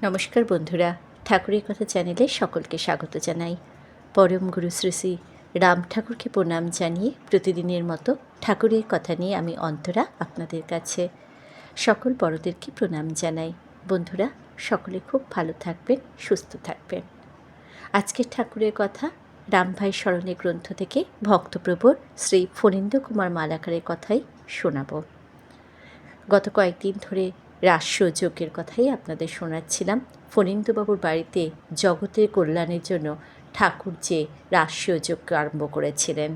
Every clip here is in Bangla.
নমস্কার বন্ধুরা, ঠাকুরের কথা চ্যানেলে সকলকে স্বাগত জানাই। পরম গুরু শ্রী শ্রী রাম ঠাকুরকে প্রণাম জানিয়ে প্রতিদিনের মতো ঠাকুরের কথা নিয়ে আমি অন্তরা আপনাদের কাছে। সকল বড়দেরকে প্রণাম জানাই। বন্ধুরা, সকলে খুব ভালো থাকবেন, সুস্থ থাকবেন। আজকের ঠাকুরের কথা রামভাই স্মরণে গ্রন্থ থেকে ভক্তপ্রবর শ্রী ফণীন্দ্র কুমার মালাকারের কথাই শোনাব। গত কয়েকদিন ধরে রাসযজ্ঞের কথাই আপনাদের শোনাচ্ছিলাম। ফণীন্দ্রবাবুর বাড়িতে জগতের কল্যাণের জন্য ঠাকুর যে রাসযজ্ঞ আরম্ভ করেছিলেন।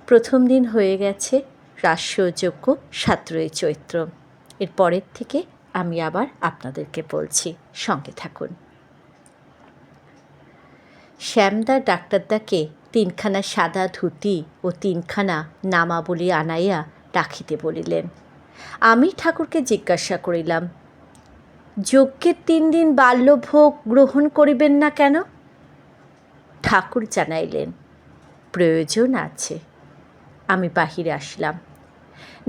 প্রথম দিন হয়ে গেছে রাসযজ্ঞ 17 চৈত্র। এর পরের থেকে আমি আবার আপনাদেরকে বলছি, সঙ্গে থাকুন। শ্যামদা ডাক্তারদাকে 3খানা সাদা ধুতি ও 3খানা নামাবলী আনাইয়া রাখিতে বলিলেন। আমি ঠাকুরকে জিজ্ঞাসা করিলাম, যজ্ঞের 3 দিন বাল্যভোগ গ্রহণ করিবেন না কেন? ঠাকুর জানাইলেন, প্রয়োজন আছে। আমি বাহিরে আসলাম।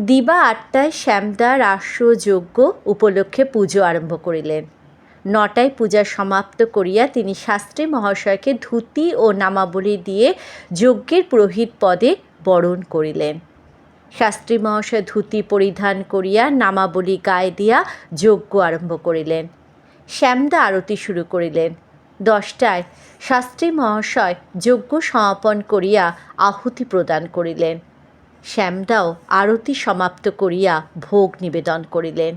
দিবা 8টায় শ্যামদা রাসযজ্ঞ উপলক্ষে পুজো আরম্ভ করিলেন। 9টায় পূজা সমাপ্ত করিয়া তিনি শাস্ত্রী মহাশয়কে ধুতি ও নামাবলী দিয়ে যজ্ঞের পুরোহিত পদে বরণ করিলেন। শাস্ত্রী মহাশয় ধুতি পরিধান করিয়া নামাবলী গায়ে দিয়া যজ্ঞ আরম্ভ করিলেন। শ্যামদা আরতি শুরু করিলেন। 10টায় শাস্ত্রী মহাশয় যজ্ঞ সমাপন করিয়া আহুতি প্রদান করিলেন। শ্যামদাও আরতি সমাপ্ত করিয়া ভোগ নিবেদন করিলেন।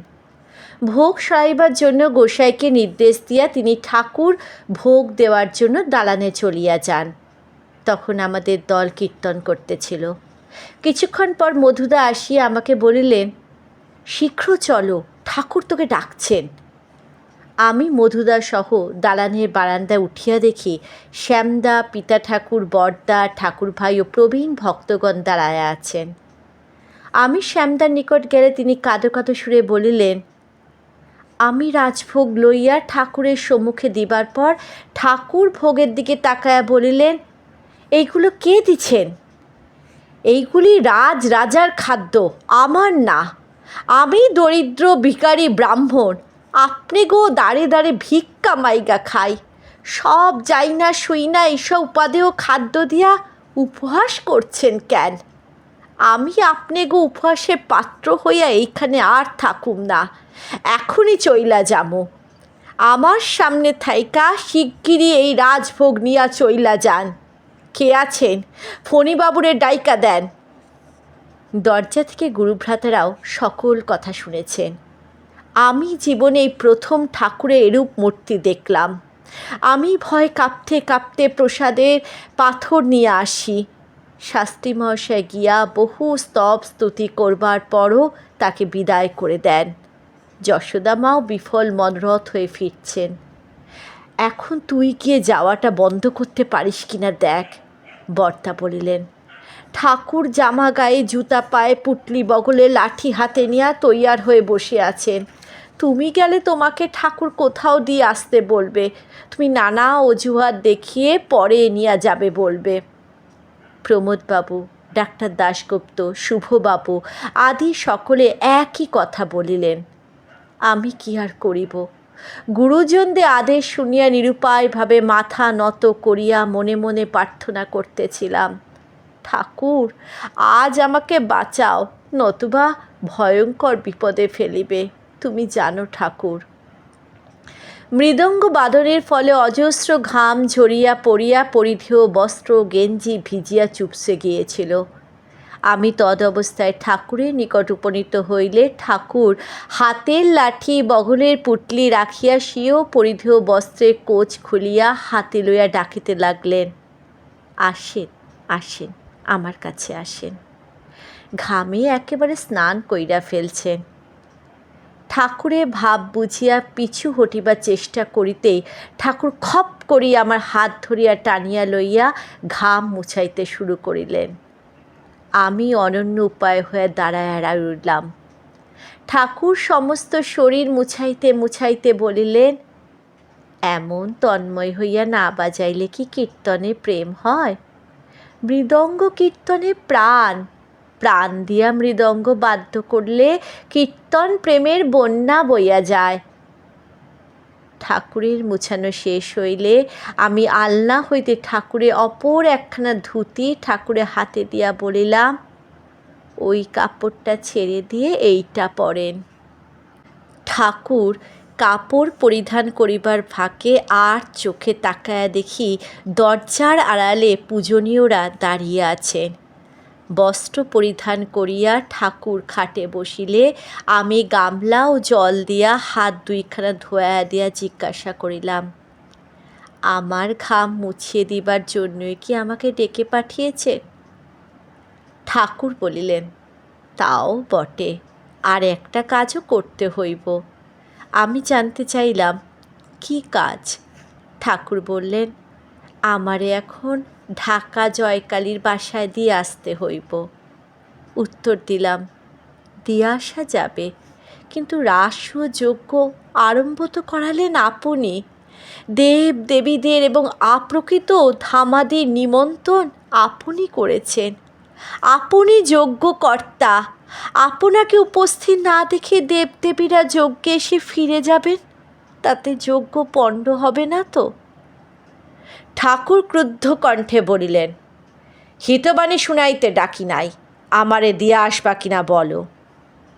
ভোগ সারাইবার জন্য গোসাইকে নির্দেশ দিয়া তিনি ঠাকুর ভোগ দেওয়ার জন্য দালানে চলিয়া যান। তখন আমাদের দল কীর্তন করতেছিল। কিছুক্ষণ পর মধুদা আসিয়া আমাকে বলিলেন, শীঘ্র চলো, ঠাকুর তোকে ডাকছেন। আমি মধুদা সহ দালানের বারান্দায় উঠিয়া দেখি শ্যামদা, পিতা ঠাকুর, বড়দা, ঠাকুর ভাই ও প্রবীণ ভক্তগণ দাঁড়ায় আছেন। আমি শ্যামদার নিকট গেলে তিনি কাঁদো কাঁদো সুরে বলিলেন, আমি রাজভোগ লইয়া ঠাকুরের সম্মুখে দিবার পর ঠাকুর ভোগের দিকে তাকায়া বলিলেন, এইগুলো কে দিছেন? এইগুলি রাজার খাদ্য, আমার না। আমি দরিদ্র ভিখারি ব্রাহ্মণ, আপনি গো দাঁড়ে দাঁড়ে ভিক্ষা মাইগা খাই। সব যাই না শুই না এইসব উপাদেয় খাদ্য দিয়া উপহাস করছেন কেন? আমি আপনি গো উপহাসের পাত্র হইয়া এইখানে আর থাকুম না, এখনই চইলা যামো। আমার সামনে থাইকা শিগগিরই এই রাজভোগ নিয়া চইলা যান। কে আছেন? ফণীবাবুরে ডাইকা দেন। দরজা থেকে গুরুভ্রাতারাও সকল কথা শুনেছেন। আমি জীবনে এই প্রথম ঠাকুরের এরূপ মূর্তি দেখলাম। আমি ভয় কাঁপতে কাঁপতে প্রসাদের পাথর নিয়ে আসি। শাস্ত্রী মহাশয় গিয়া বহু স্তব স্তুতি করবার পরও তাকে বিদায় করে দেন। যশোদা মাও বিফল মনরথ হয়ে ফিরছেন। এখন তুই গিয়ে যাওয়াটা বন্ধ করতে পারিস কিনা দেখ। বর্তা বলিলেন, ঠাকুর জামা গায়ে, জুতা পায়ে, পুটলি বগলে, লাঠি হাতে নিয়ে তৈয়ার হয়ে বসে আছেন। তুমি গেলে তোমাকে ঠাকুর কোথাও দিয়ে আসতে বলবে। তুমি নানা অজুহাত দেখিয়ে পরে নিয়ে যাবে বলবে। প্রমোদবাবু, ডাক্তার দাশগুপ্ত, শুভবাবু আদি সকলে একই কথা বলিলেন। আমি কি আর করিব? গুরুজনদের আদেশ শুনিয়া নিরুপায়ভাবে মাথা নত করিয়া মনে মনে প্রার্থনা করতেছিলাম, ঠাকুর আজ আমাকে বাঁচাও, নতুবা ভয়ঙ্কর বিপদে ফেলিবে। তুমি জানো ঠাকুর। মৃদঙ্গ বাদনের ফলে অজস্র ঘাম ঝরিয়া পড়িয়া পরিধেয় বস্ত্র গেঞ্জি ভিজিয়া চুপসে গিয়েছিল। আমি তদ অবস্থায় ঠাকুরের নিকট উপনীত হইলে ঠাকুর হাতের লাঠি বগলের পুটলি রাখিয়া স্বীয় পরিধেয় বস্ত্রের কোচ খুলিয়া হাতে লইয়া ডাকিতে লাগলেন, আসেন আসেন, আমার কাছে আসেন। ঘামে একেবারে স্নান কইরা ফেলছেন। ঠাকুরের ভাব বুঝিয়া পিছু হটিবার চেষ্টা করিতেই ঠাকুর খপ করিয়া আমার হাত ধরিয়া টানিয়া লইয়া ঘাম মুছাইতে শুরু করিলেন। আমি অনন্য উপায় হয়ে দাঁড়ায় রইলাম। ঠাকুর সমস্ত শরীর মুছাইতে মুছাইতে বলিলেন, এমন তন্ময় হইয়া না বাজাইলে কি কীর্তনে প্রেম হয়? মৃদঙ্গ কীর্তনে প্রাণ, প্রাণ দিয়া মৃদঙ্গ বাদ্য করলে কীর্তন প্রেমের বন্যা বইয়া যায়। ঠাকুরের মুছানো শেষ হইলে আমি আলনা হইতে ঠাকুরে অপর একখানা ধুতি ঠাকুরে হাতে দিয়া বলিলাম, ওই কাপড়টা ছেড়ে দিয়ে এইটা পরেন। ঠাকুর কাপড় পরিধান করিবার ফাঁকে আর চোখে তাকায়া দেখি দরজার আড়ালে পূজনীয়রা দাঁড়িয়ে আছেন। বস্ত্র পরিধান করিয়া ঠাকুর খাটে বসিলে আমি গামলা ও জল দিয়া হাত দুইখানা ধোয়া দিয়া জিজ্ঞাসা করিলাম, আমার ঘাম মুছিয়ে দিবার জন্যই কি আমাকে ডেকে পাঠিয়েছে? ঠাকুর বলিলেন, তাও বটে, আর একটা কাজও করতে হইব। আমি জানতে চাইলাম, কি কাজ? ঠাকুর বললেন, আমারে এখন ঢাকা জয়কালীর বাসায় দিয়ে আসতে হইব। উত্তর দিলাম, দিয়ে আসা যাবে, কিন্তু রাস ও যজ্ঞ আরম্ভ তো করালেন আপনি। দেব দেবীদের এবং আপ্রকৃত ধামাদির নিমন্ত্রণ আপনি করেছেন। আপনি যজ্ঞকর্তা। আপনাকে উপস্থিত না দেখে দেবদেবীরা যজ্ঞে এসে ফিরে যাবেন, তাতে যজ্ঞ পণ্ড হবে না তো? ঠাকুর ক্রুদ্ধ কণ্ঠে বলিলেন, হিতবাণী শুনাইতে ডাকি নাই, আমারে দিয়া আসবা কিনা বলো।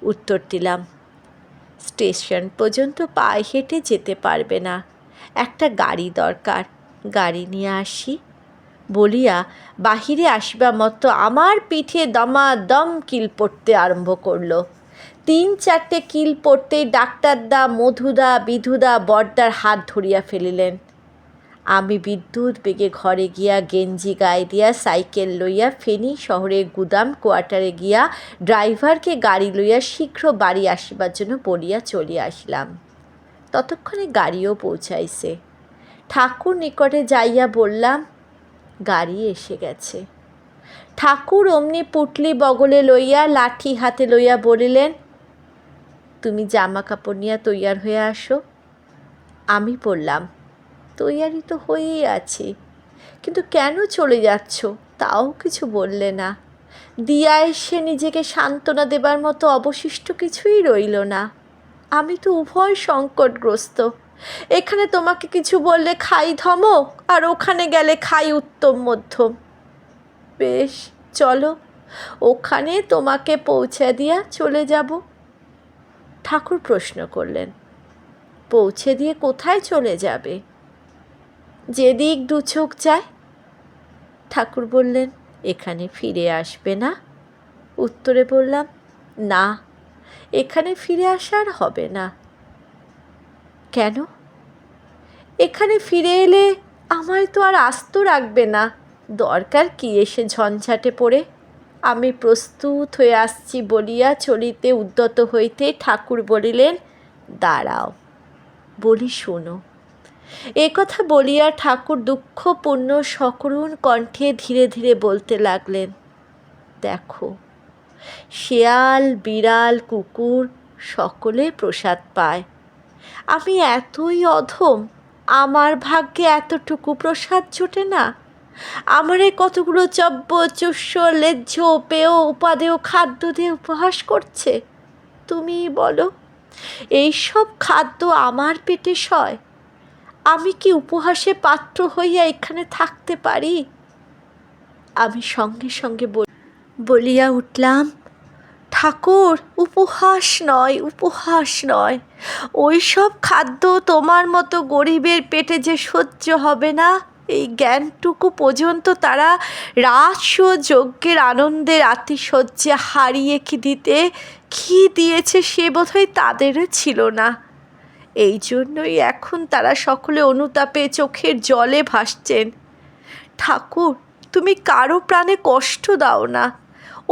উত্তর দিলাম, স্টেশন পর্যন্ত পায়ে হেঁটে যেতে পারবে না, একটা গাড়ি দরকার, গাড়ি নিয়ে আসি। বলিয়া বাহিরে আসিবা মতো আমার পিঠে দমাদম কিল পড়তে আরম্ভ করল। 3-4টে কিল পড়তেই ডাক্তারদা, মধুদা, বিধুদা বর্দার হাত ধরিয়া ফেলিলেন। আমি বিদ্যুৎ বেগে ঘরে গিয়া গেঞ্জি গায়ে দিয়া সাইকেল লইয়া ফেনী শহরের গুদাম কোয়ার্টারে গিয়া ড্রাইভারকে গাড়ি লইয়া শীঘ্র বাড়ি আসিবার জন্য বলিয়া চলিয়া আসিলাম। ততক্ষণে গাড়িও পৌঁছাইছে। ঠাকুর নিকটে যাইয়া বললাম, গাড়ি এসে গেছে। ঠাকুর অমনি পুটলি বগলে লইয়া লাঠি হাতে লইয়া বলিলেন, তুমি জামা কাপড় নিয়ে তৈয়ার হয়ে আসো। আমি বললাম, তৈয়ারি তো হয়েই আছি, কিন্তু কেন চলে যাচ্ছ তাও কিছু বললে না। দিয়া এসে নিজেকে সান্ত্বনা দেবার মতো অবশিষ্ট কিছুই রইল না। আমি তো উভয় সংকটগ্রস্ত। এখানে তোমাকে কিছু বললে খাই ধমক, আর ওখানে গেলে খাই উত্তম মধ্যম। বেশ, চলো, ওখানে তোমাকে পৌঁছে দিয়া চলে যাব। ঠাকুর প্রশ্ন করলেন, পৌঁছে দিয়ে কোথায় চলে যাবে? যেদিক দু চোখ যায়। ঠাকুর বললেন, এখানে ফিরে আসবে না? উত্তরে বললাম, না, এখানে ফিরে আসার হবে না। কেন? এখানে ফিরে এলে আমায় তো আর আস্ত রাখবে না। দরকার কি এসে ঝঞ্ঝাটে পড়ে? আমি প্রস্তুত হয়ে আসছি বলিয়া চলিতে উদ্যত হইতে ঠাকুর বলিলেন, দাঁড়াও, বলি শোনো। এ কথা বলিয়া ঠাকুর দুঃখপূর্ণ সকরুণ কণ্ঠে ধীরে ধীরে বলতে লাগলেন, দেখো, শেয়াল, বিড়াল, কুকুর সকলে প্রসাদ পায়। আমি এতই অধম, আমার ভাগ্যে এতটুকু প্রসাদ জোটে না। আমারে কতগুলো চব্য, চুষ্য, লেজ্জ, পেয়, উপাদেয় খাদ্য দিয়ে উপহাস করছে। তুমি বলো, এইসব খাদ্য আমার পেটে সয়? আমি কি উপহাসে পাত্র হইয়া এখানে থাকতে পারি? আমি সঙ্গে সঙ্গে বলিয়া উঠলাম, ঠাকুর, উপহাস নয়, উপহাস নয়। ওই সব খাদ্য তোমার মতো গরিবের পেটে যে সহ্য হবে না, এই জ্ঞানটুকু পর্যন্ত তারা রাস ও যজ্ঞের আনন্দের আতিশয্যে হারিয়ে কি দিয়েছে সে বোধহয় তাদেরও ছিল না। এই জন্যই এখন তারা সকলে অনুতাপে চোখের জলে ভাসছেন। ঠাকুর, তুমি কারো প্রাণে কষ্ট দাও না,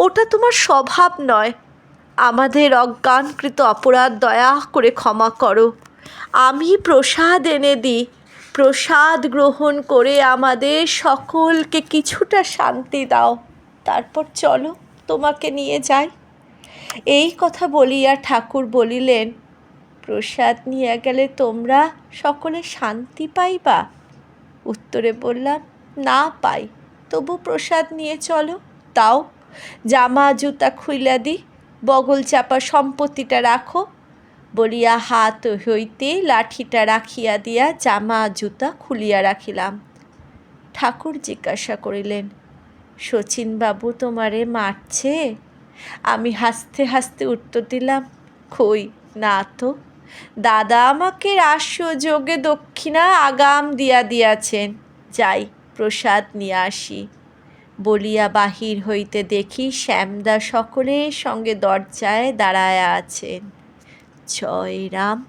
ওটা তোমার স্বভাব নয়। আমাদের অজ্ঞানকৃত অপরাধ দয়া করে ক্ষমা করো। আমি প্রসাদ এনে দিই, প্রসাদ গ্রহণ করে আমাদের সকলকে কিছুটা শান্তি দাও, তারপর চলো, তোমাকে নিয়ে যাই। এই কথা বলিয়া ঠাকুর বলিলেন, প্রসাদ নিয়ে গেলে তোমরা সকলে শান্তি পাইবা? উত্তরে বললাম, না পাই, তবু প্রসাদ নিয়ে চলো। তাও জামা জুতা খুইলা দি, বগল চাপা সম্পত্তিটা রাখো। বলিয়া হাত হইতে লাঠিটা রাখিয়া দিয়া জামা জুতা খুলিয়া রাখিলাম। ঠাকুর জিজ্ঞাসা করিলেন, শচীনবাবু তোমারে মারছে? আমি হাসতে হাসতে উত্তর দিলাম, কই না তো, দাদা আমাকে রাসযোগে দক্ষিণা আগাম দিয়াছেন, যাই প্রসাদ নিয়ে আসি। বলিয়া বাহির হইতে দেখি শ্যামদা সকলের সঙ্গে দরজায় দাঁড়ায়া আছেন। জয় রাম,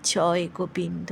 জয় গোবিন্দ।